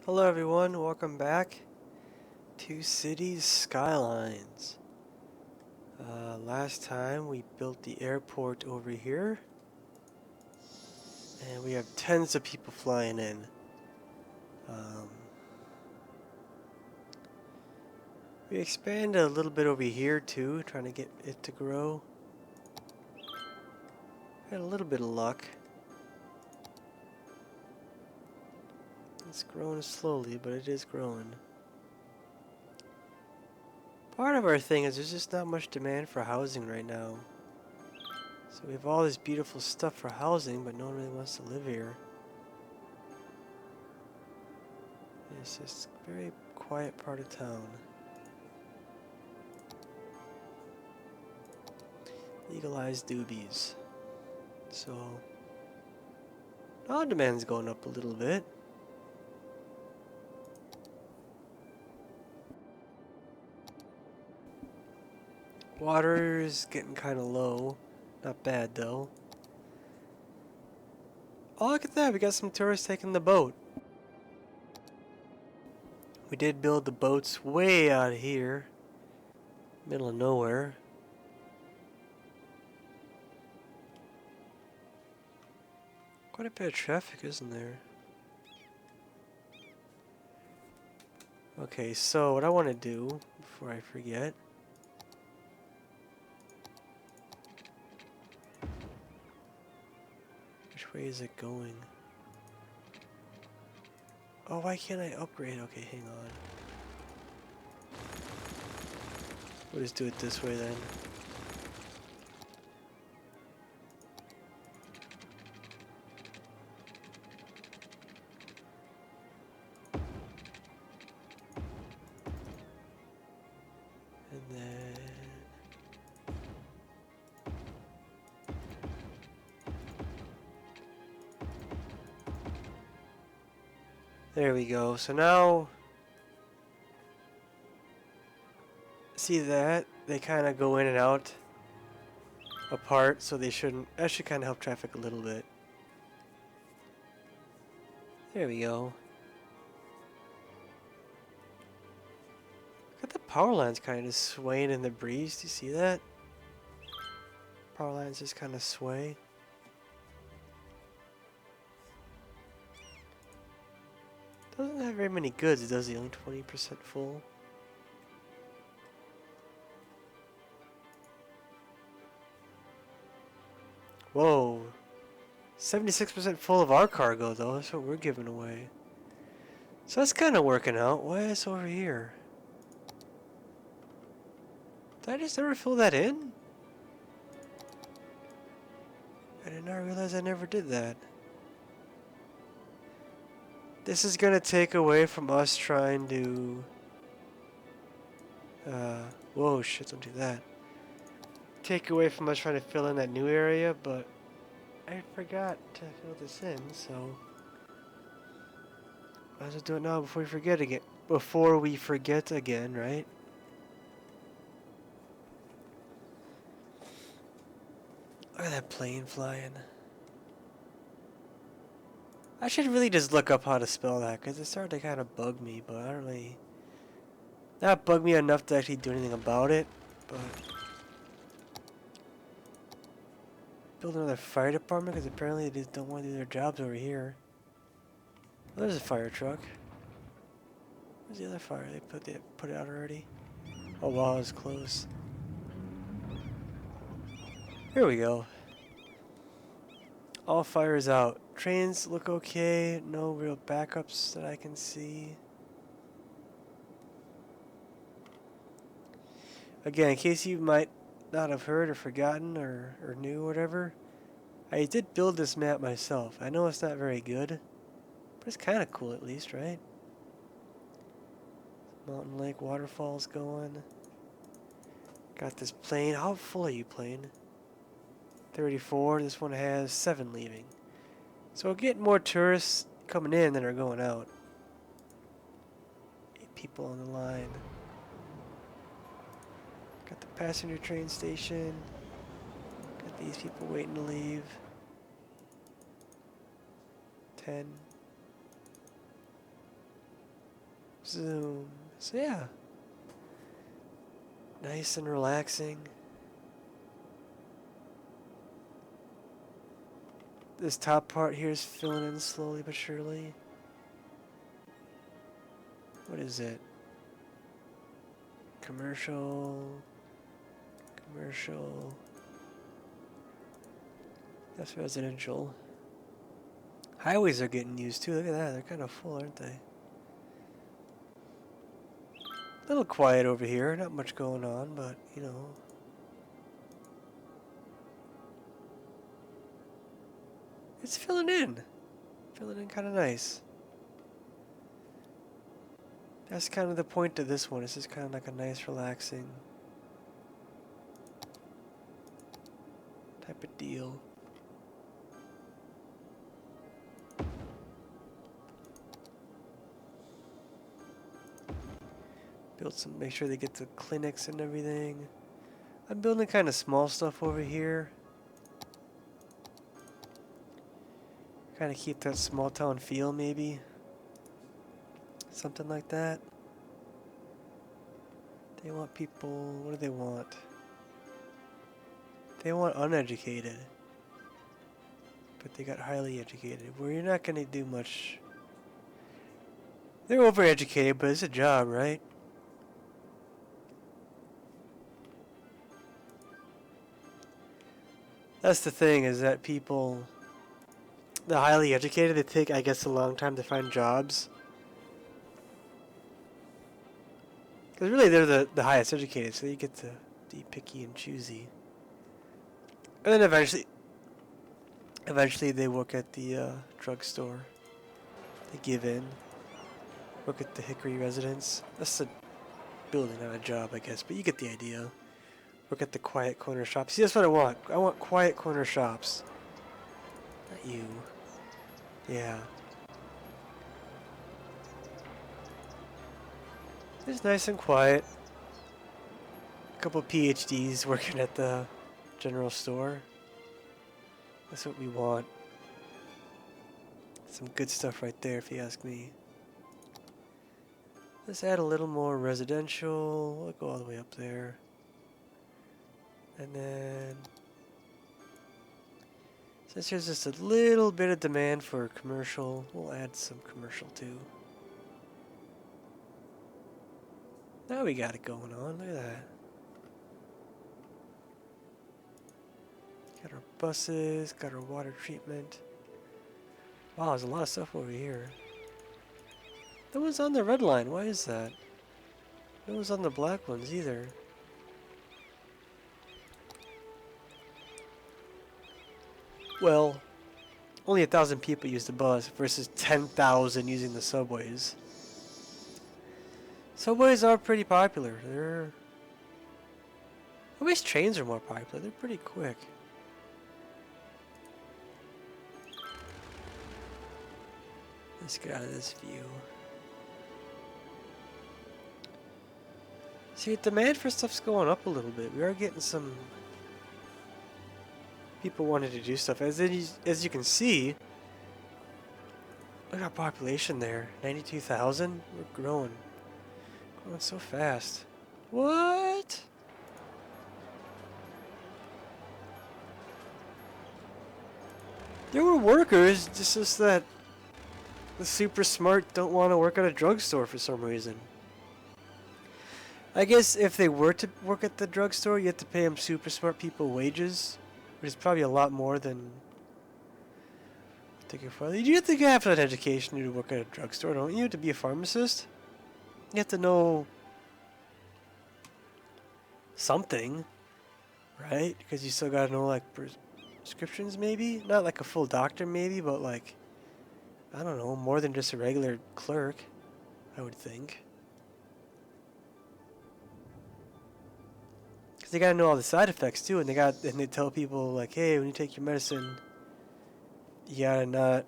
Hello everyone, welcome back to Cities Skylines. Last time we built the airport over here and we have tons of people flying in. We expanded a little bit over here too, trying to get it to grow. Had a little bit of luck. It's growing slowly, but it is growing. Part of our thing is there's just not much demand for housing right now. So we have all this beautiful stuff for housing, but no one really wants to live here. It's just a very quiet part of town. Legalized doobies. So, now demand's going up a little bit. Water is getting kind of low. Not bad though. Oh, look at that, we got some tourists taking the boat. We did build the boats way out here. Middle of nowhere. Quite a bit of traffic, isn't there? Okay, so what I want to do, before I forget, which way is it going? Oh, why can't I upgrade? Okay, hang on. We'll just do it this way then. And then... there we go. So now... see that? They kind of go in and out apart, so they shouldn't... that should kind of help traffic a little bit. There we go. Look at the power lines kind of swaying in the breeze. Do you see that? Power lines just kind of sway. Doesn't have very many goods, does he? Only 20% full. Whoa. 76% full of our cargo, though. That's what we're giving away. So that's kind of working out. Why is it over here? Did I just never fill that in? I did not realize I never did that. This is gonna take away from us trying to... whoa, shit, don't do that. Take away from us trying to fill in that new area, but I forgot to fill this in, so... might as well do it now before we forget again. Before we forget again, right? Look at that plane flying. I should really just look up how to spell that, because it started to kind of bug me, but I don't really... not bug me enough to actually do anything about it, but... build another fire department, because apparently they just don't want to do their jobs over here. Oh, there's a fire truck. Where's the other fire? They put it out already? Oh wow, it was close. Here we go. All fires out. Trains look okay. No real backups that I can see. Again, in case you might not have heard or forgotten or knew or whatever, I did build this map myself. I know it's not very good, but it's kind of cool at least, right? Mountain Lake waterfalls going. Got this plane. How full are you, plane? 34. This one has 7 leaving. So we're getting more tourists coming in than are going out. 8 people on the line. Got the passenger train station. Got these people waiting to leave. 10. Zoom. So yeah. Nice and relaxing. This top part here is filling in slowly but surely. What is it? Commercial. Commercial. That's residential. Highways are getting used too. Look at that. They're kind of full, aren't they? A little quiet over here. Not much going on, but, you know. It's filling in. Filling in kind of nice. That's kind of the point of this one. This is kind of like a nice, relaxing type of deal. Build some, make sure they get the clinics and everything. I'm building kind of small stuff over here. Kind of keep that small town feel, maybe. Something like that. They want people, what do they want? They want uneducated. But they got highly educated. Where you're not going to do much. They're overeducated, but it's a job, right? That's the thing, is that people, the highly educated, they take, I guess, a long time to find jobs. Because really, they're the highest educated, so you get to be picky and choosy. And then eventually they work at the drugstore. They give in. Work at the Hickory residence. That's a building, not a job, I guess, but you get the idea. Work at the quiet corner shops. See, that's what I want. I want quiet corner shops. Not you. Yeah. It's nice and quiet. A couple of PhDs working at the general store. That's what we want. Some good stuff right there, if you ask me. Let's add a little more residential. We'll go all the way up there. And then, since there's just a little bit of demand for commercial, we'll add some commercial too. Now we got it going on. Look at that. Got our buses, got our water treatment. Wow, there's a lot of stuff over here. No one's on the red line. Why is that? No one's on the black ones either. Well, only 1,000 people use the bus versus 10,000 using the subways. Subways are pretty popular. At least trains are more popular. They're pretty quick. Let's get out of this view. See, demand for stuff's going up a little bit. We are getting some people wanting to do stuff. As you can see, look at our population there. 92,000? We're growing. Growing so fast. What? There were workers, just that the super smart don't want to work at a drugstore for some reason. I guess if they were to work at the drugstore, you have to pay them super smart people wages, which is probably a lot more than what they get for. You have to have an education to work at a drugstore, don't you? To be a pharmacist, you have to know something, right? Because you still gotta know like prescriptions, maybe not like a full doctor, maybe, but like I don't know, more than just a regular clerk, I would think. They gotta know all the side effects too, and they tell people like, hey, when you take your medicine, you gotta not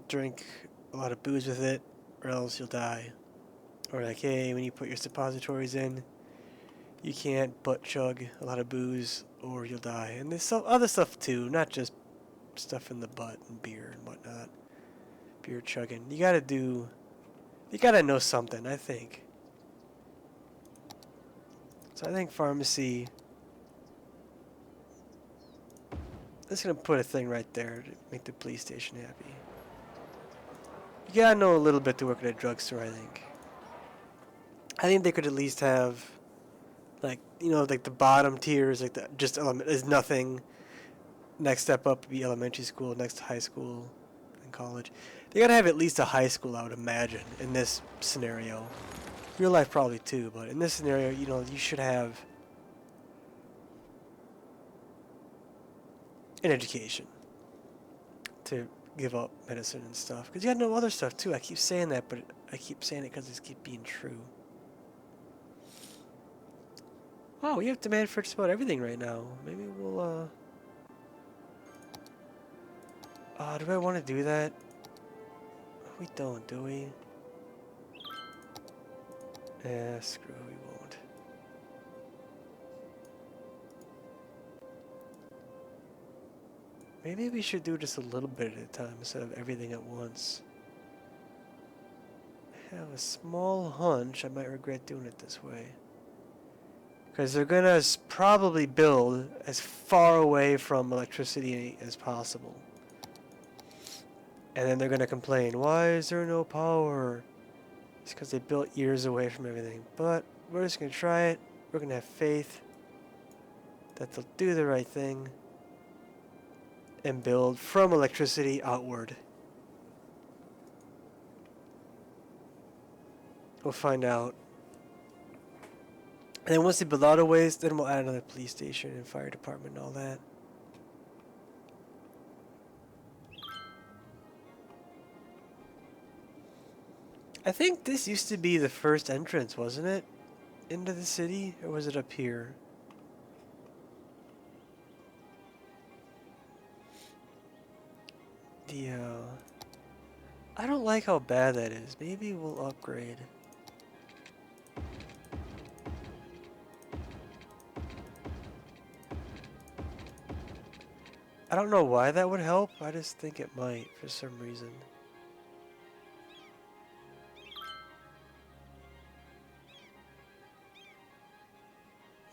drink a lot of booze with it, or else you'll die. Or like, hey, when you put your suppositories in, you can't butt chug a lot of booze, or you'll die. And there's some other stuff too, not just stuff in the butt and beer and whatnot. Beer chugging. You gotta do You gotta know something, I think. So I think pharmacy. I'm just gonna put a thing right there to make the police station happy. You gotta know a little bit to work at a drugstore, I think. I think they could at least have, like, you know, like the bottom tiers, like the just element is nothing. Next step up would be elementary school, next to high school, and college. They gotta have at least a high school, I would imagine, in this scenario. Real life probably too, but in this scenario, you know, you should have an education to give up medicine and stuff. Because you gotta know other stuff too. I keep saying that, but I keep saying it because it's keep being true. Wow, we have demand for just about everything right now. Maybe we'll, do I want to do that? We don't, do we? Yeah, screw it, we won't. Maybe we should do just a little bit at a time instead of everything at once. I have a small hunch I might regret doing it this way. Because they're going to probably build as far away from electricity as possible. And then they're going to complain, why is there no power? It's because they built years away from everything. But we're just going to try it. We're going to have faith that they'll do the right thing and build from electricity outward. We'll find out. And then once they build out of ways, then we'll add another police station and fire department and all that. I think this used to be the first entrance, wasn't it? Into the city? Or was it up here? I don't like how bad that is. Maybe we'll upgrade. I don't know why that would help. I just think it might for some reason.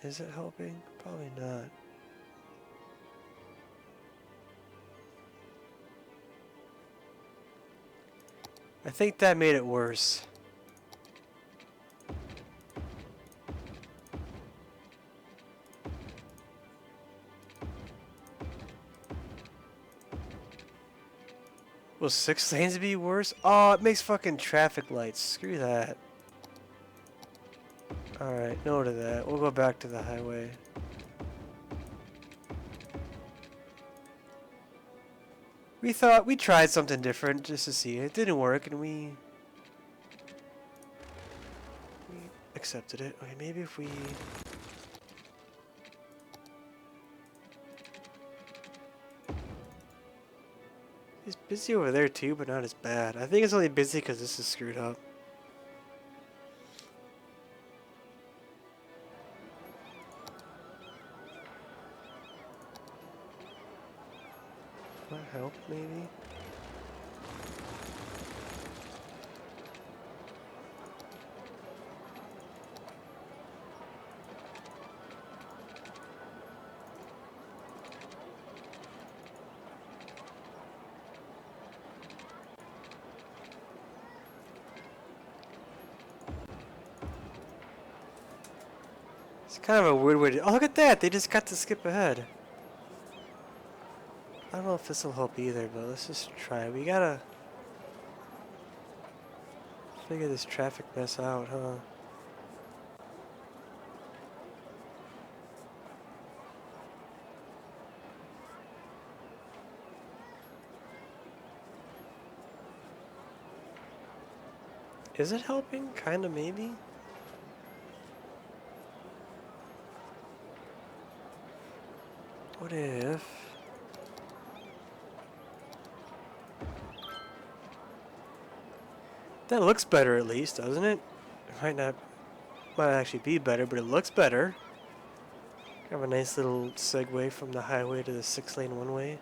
Is it helping? Probably not. I think that made it worse. Will 6 lanes be worse? Oh, it makes fucking traffic lights. Screw that. Alright, no to that. We'll go back to the highway. We thought we tried something different just to see. It didn't work and we accepted it. Okay, maybe if we It's busy over there too, but not as bad. I think it's only busy because this is screwed up. Will that help, maybe? It's kind of a weird way to... Oh, look at that! They just got to skip ahead. I don't know if this will help either, but let's just try. We gotta figure this traffic mess out, huh? Is it helping? Kinda, maybe? What if... That looks better at least, doesn't it? It might actually be better, but it looks better. Have a nice little segue from the highway to the 6-lane one-way.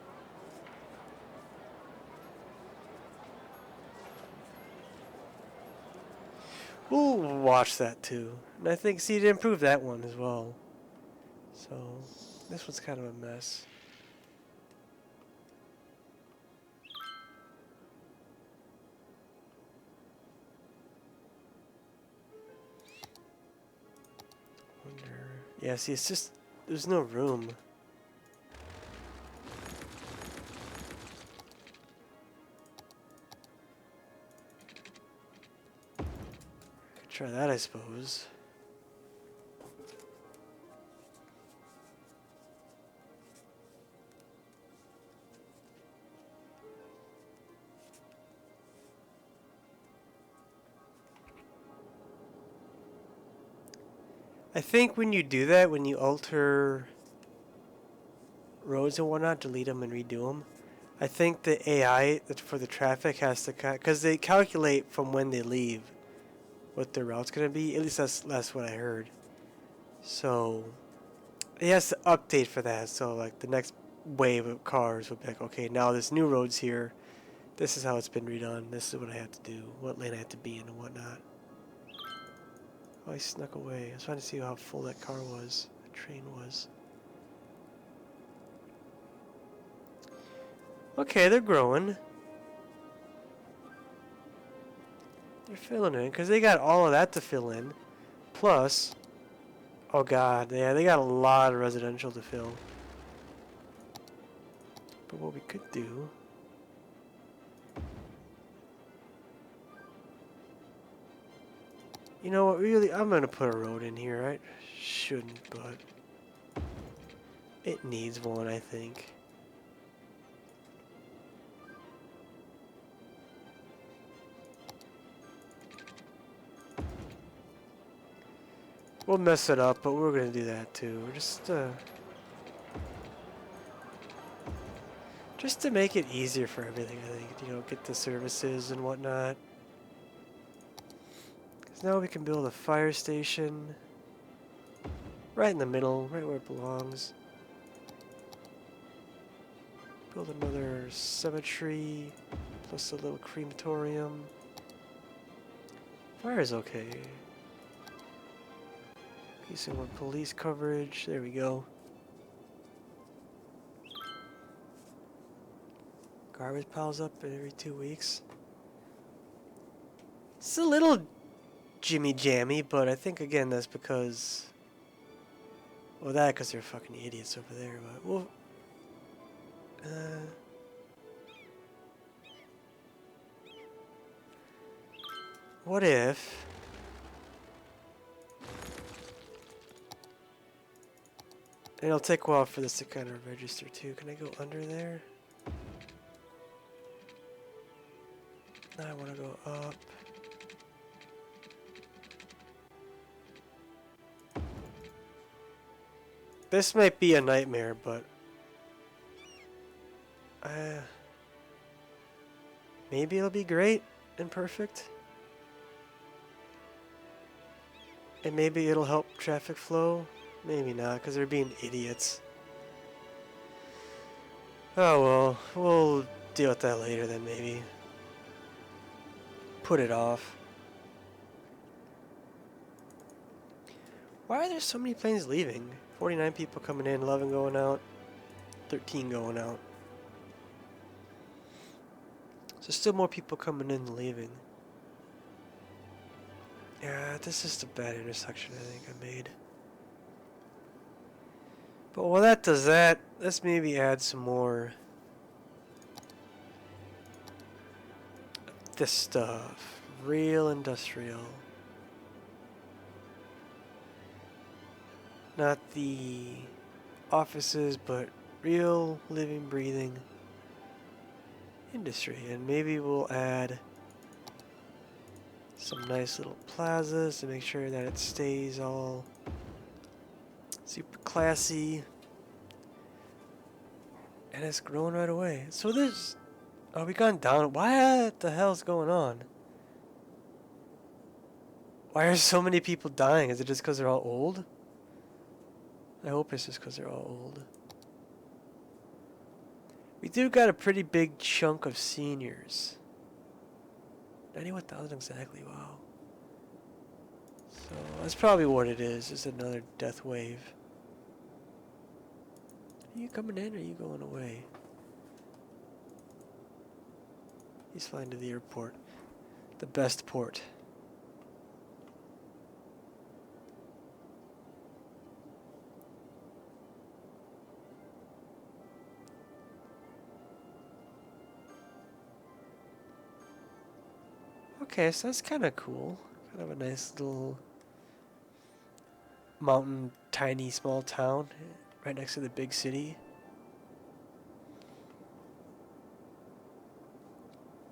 We'll watch that too. And I think, see, they improved that one as well. So, this one's kind of a mess. Wonder. Yeah, see, it's just, there's no room. Could try that, I suppose. I think when you do that, when you alter roads and whatnot, delete them and redo them, I think the AI for the traffic has to, because they calculate from when they leave what their route's going to be. At least that's what I heard. So it has to update for that. So like the next wave of cars would be like, okay, now this new road's here. This is how it's been redone. This is what I have to do. What lane I have to be in and whatnot. Oh, he snuck away. I was trying to see how full that car was. The train was. Okay, they're growing. They're filling in because they got all of that to fill in. Plus, oh god, yeah, they got a lot of residential to fill. But what we could do, you know what, really, I'm gonna put a road in here. I shouldn't, but it needs one, I think. We'll mess it up, but we're gonna do that too. Just to make it easier for everything, I think. You know, get the services and whatnot. Because now we can build a fire station right in the middle, right where it belongs. Build another cemetery, plus a little crematorium. Fire's okay. Some more police coverage. There we go. Garbage piles up every 2 weeks. It's a little jimmy jammy, but I think again that's because, well, that because they're fucking idiots over there. But we'll. What if? And it'll take a while for this to kind of register too. Can I go under there? No, I want to go up. This might be a nightmare, but maybe it'll be great and perfect. And maybe it'll help traffic flow. Maybe not, because they're being idiots. Oh well, we'll deal with that later then maybe. Put it off. Why are there so many planes leaving? 49 people coming in, 11 going out, 13 going out. So still more people coming in than leaving. Yeah, this is the bad intersection I think I made. But while that does that, let's maybe add some more of this stuff. Real industrial. Not the offices, but real living, breathing industry. And maybe we'll add some nice little plazas to make sure that it stays all super classy. And it's growing right away. So there's... Are we gone down? What the hell's going on? Why are so many people dying? Is it just because they're all old? I hope it's just because they're all old. We do got a pretty big chunk of seniors. 91,000 exactly, wow. So that's probably what it is. Just another death wave. Are you coming in or are you going away? He's flying to the airport. The best port. Okay, so that's kind of cool. Kind of a nice little mountain, tiny, small town right next to the big city.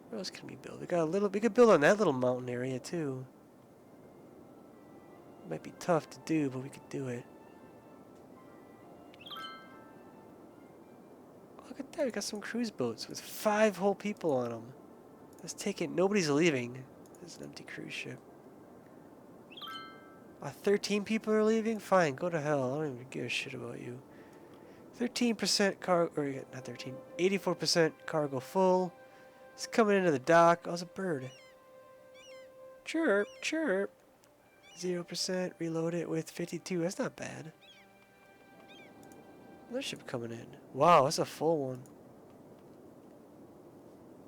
What else can we build? We got a little. We could build on that little mountain area too. Might be tough to do, but we could do it. Look at that! We got some cruise boats with 5 whole people on them. Let's take it. Nobody's leaving. There's an empty cruise ship. 13 people are leaving? Fine, go to hell. I don't even give a shit about you. 13% cargo, or not 13, 84% cargo full. It's coming into the dock. Oh, it's a bird. Chirp, chirp. 0%, reload it with 52. That's not bad. Another ship coming in. Wow, that's a full one.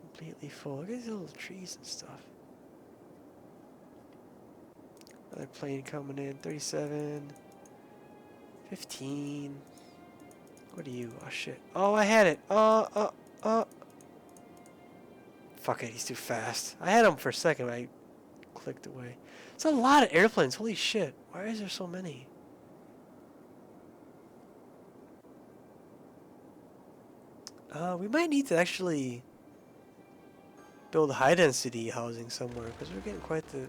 Completely full. Look at these little trees and stuff. Another plane coming in. 37. 15. What are you? Oh, shit. Oh, I had it. Fuck it, he's too fast. I had him for a second, but I clicked away. It's a lot of airplanes. Holy shit. Why is there so many? We might need to actually build high density housing somewhere because we're getting quite the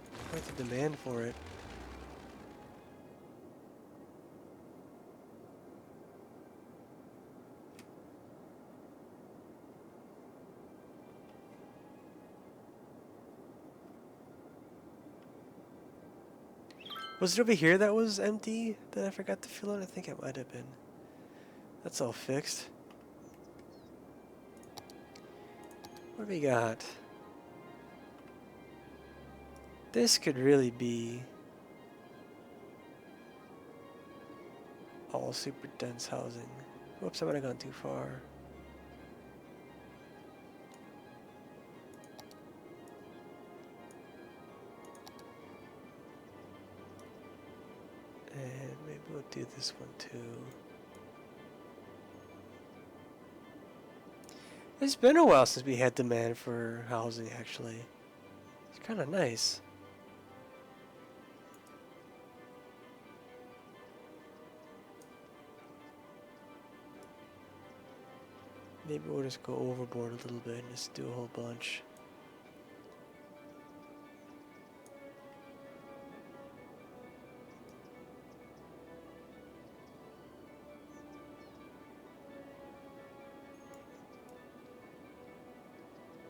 demand for it. Was it over here that was empty that I forgot to fill in? I think it might have been. That's all fixed. What do we got? This could really be all super dense housing. Whoops, I might have gone too far. And maybe we'll do this one too. It's been a while since we had demand for housing, actually. It's kind of nice. Maybe we'll just go overboard a little bit and just do a whole bunch.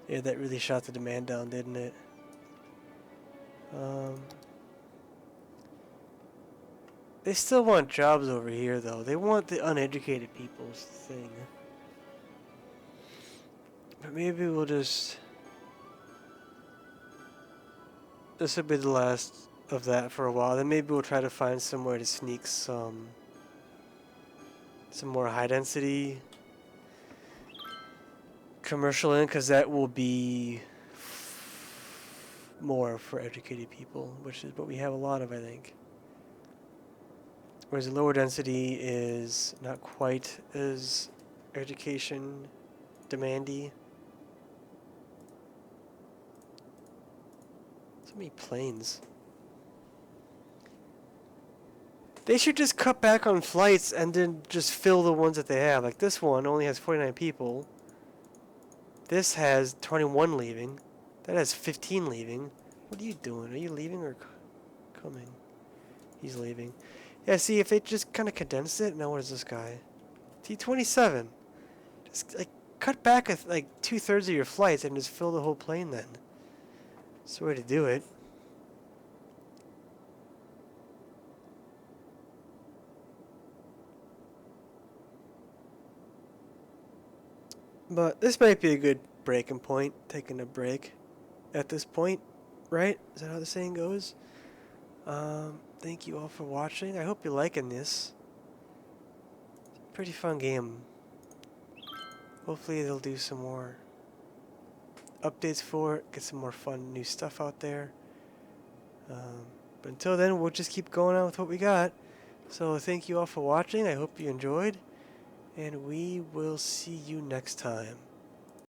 Yeah, that really shot the demand down, didn't it? They still want jobs over here, though. They want the uneducated people's thing. But maybe we'll just... This will be the last of that for a while. Then maybe we'll try to find somewhere to sneak some more high density commercial in, because that will be more for educated people, which is what we have a lot of, I think. Whereas the lower density is not quite as education demandy. So many planes. They should just cut back on flights and then just fill the ones that they have. Like this one only has 49 people. This has 21 leaving. That has 15 leaving. What are you doing? Are you leaving or coming? He's leaving. Yeah, see, if they just kind of condensed it. Now what is this guy? T-27. Just like cut back like 2/3 of your flights and just fill the whole plane then. That's the way to do it. But this might be a good breaking point, taking a break at this point, right? Is that how the saying goes? Thank you all for watching. I hope you're liking this. Pretty fun game. Hopefully they'll do some more updates for it, get some more fun new stuff out there. But until then, we'll just keep going on with what we got. So thank you all for watching. I hope you enjoyed. And we will see you next time.